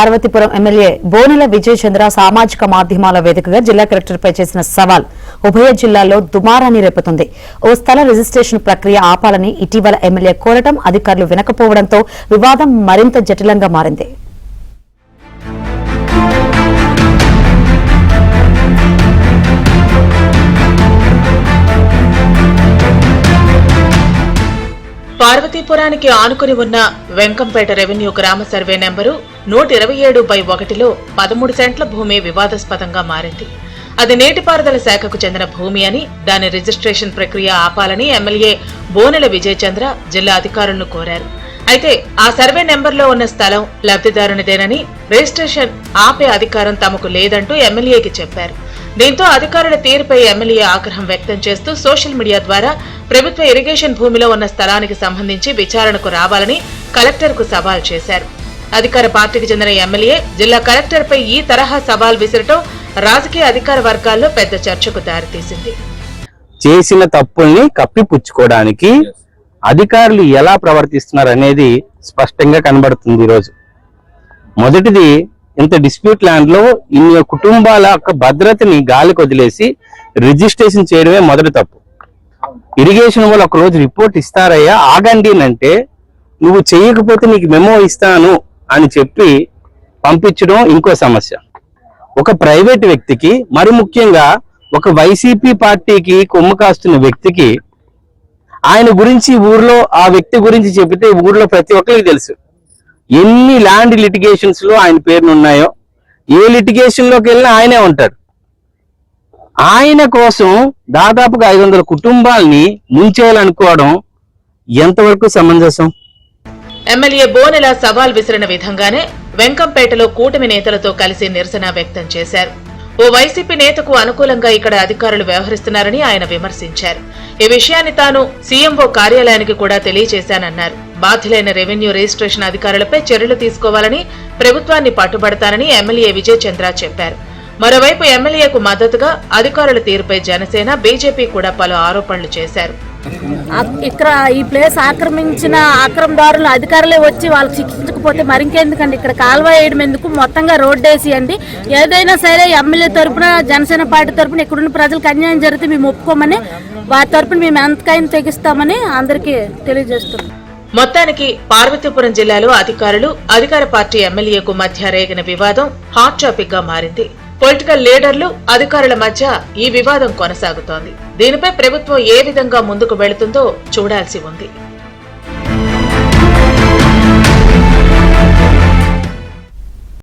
Parvathipuram MLA Bonela Vijay చంద్ర సామాజిక మాధ్యమాల వేదికగా జిల్లా కలెక్టర్పై చేసిన సవాల్ ఉభయ జిల్లాల్లో దుమారాన్ని రేపుతుంది. ఓ స్థల రిజిస్ట్రేషన్ ప్రక్రియ ఆపాలని ఇటీవల ఎమ్మెల్యే కోరటం అధికారులు వినకపోవడంతో వివాదం మరింత జటిలంగా మారింది. పార్వతీపురానికి ఆనుకుని ఉన్న వెంకంపేట రెవెన్యూ గ్రామ సర్వే నెంబరు 127/1లో 13 సెంట్ల భూమి వివాదాస్పదంగా మారింది. అది నీటిపారుదల శాఖకు చెందిన భూమి అని, దాని రిజిస్ట్రేషన్ ప్రక్రియ ఆపాలని ఎమ్మెల్యే బోనెల విజయ్ చంద్ర జిల్లా అధికారులను కోరారు. అయితే ఆ సర్వే నెంబర్లో ఉన్న స్థలం లబ్ధిదారునిదేనని, రిజిస్ట్రేషన్ ఆపే అధికారం తమకు లేదంటూ ఎమ్మెల్యేకి చెప్పారు. దీంతో అధికారుల తీరుపై ఎమ్మెల్యే ఆగ్రహం వ్యక్తం చేస్తూ సోషల్ మీడియా ద్వారా ప్రభుత్వ ఇరిగేషన్ భూమిలో ఉన్న స్థలానికి సంబంధించి విచారణకు రావాలని కలెక్టర్కు సవాల్ చేశారు. అధికార పార్టీకి చెందిన ఎమ్మెల్యే జిల్లా కలెక్టర్పై ఈ తరహా సవాల్ విసరటం రాజకీయ అధికార వర్గాల్లో పెద్ద చర్చకు దారితీసింది. చేసిన తప్పుల్ని కప్పిపుచ్చుకోవడానికి అధికారులు ఎలా ప్రవర్తిస్తున్నారు అనేది స్పష్టంగా కనబడుతుంది. ఈరోజు మొదటిది, ఇంత డిస్ప్యూట్ ల్యాండ్ లో ఇన్ని కుటుంబాల యొక్క భద్రతని గాలికి వదిలేసి రిజిస్ట్రేషన్ చేయడమే మొదటి తప్పు. ఇరిగేషన్ వాళ్ళు ఒక రోజు రిపోర్ట్ ఇస్తారయ్యా, ఆగండి అంటే నువ్వు చేయకపోతే నీకు మెమో ఇస్తాను అని చెప్పి పంపించడం ఇంకో సమస్య. ఒక ప్రైవేట్ వ్యక్తికి, మరి ముఖ్యంగా ఒక వైసీపీ పార్టీకి కొమ్ము కాస్తున్న వ్యక్తికి ఆయన గురించి ఊర్లో ఆ వ్యక్తి గురించి చెబితే ఊర్లో ప్రతి ఒక్కరికి తెలుసు ఎన్ని ల్యాండ్ లిటిగేషన్స్ లో ఆయన పేర్లు ఉన్నాయో. ఏ లిటిగేషన్ లోకి వెళ్ళినా ఆయనే ఉంటాడు. ఆయన కోసం దాదాపుగా 500 కుటుంబాలని ముంచేయాలనుకోవడం ఎంతవరకు సమంజసం? ఎమ్మెల్యే బోనెల సవాల్ విసిరిన విధంగానే వెంకంపేటలో కూటమి నేతలతో కలిసి నిరసన వ్యక్తం చేశారు. ఓ వైసీపీ నేతకు అనుకూలంగా ఇక్కడ అధికారులు వ్యవహరిస్తున్నారని ఆయన విమర్శించారు. ఈ విషయాన్ని తాను సీఎంఓ కార్యాలయానికి కూడా తెలియజేశానన్నారు. బాధ్యులైన రెవెన్యూ రిజిస్ట్రేషన్ అధికారులపై చర్యలు తీసుకోవాలని, ప్రభుత్వాన్ని పట్టుబడతానని ఎమ్మెల్యే విజయ్ చంద్ర చెప్పారు. మరోవైపు ఎమ్మెల్యేకు మద్దతుగా అధికారుల తీరుపై జనసేన, బీజేపీ కూడా పలు ఆరోపణలు చేశారు. ఇక్కడ ఈ ప్లేస్ ఆక్రమించిన ఆక్రమణదారులు అధికారులే వచ్చి వాళ్ళకి శిక్షించకపోతే మరింకెందుకండి? ఇక్కడ కాలువ వేయడం ఎందుకు? మొత్తంగా రోడ్డు వేసియండి. ఏదైనా సరే ఎమ్మెల్యే తరఫున, జనసేన పార్టీ తరఫున ఇక్కడున్న ప్రజలకు అన్యాయం జరిగితే మేము ఒప్పుకోమని, వారి తరఫున మేము ఎంతకైనా తెగిస్తామని అందరికీ తెలియజేస్తున్నాం. మొత్తానికి పార్వతీపురం జిల్లాలో అధికారులు, అధికార పార్టీ ఎమ్మెల్యేకు మధ్య రేగిన వివాదం హాట్ టాపిక్ గా మారింది. పొలిటికల్ లీడర్లు, అధికారుల మధ్య ఈ వివాదం కొనసాగుతోంది. దీనిపై ప్రభుత్వం ఏ విధంగా ముందుకు వెళుతుందో చూడాల్సి ఉంది.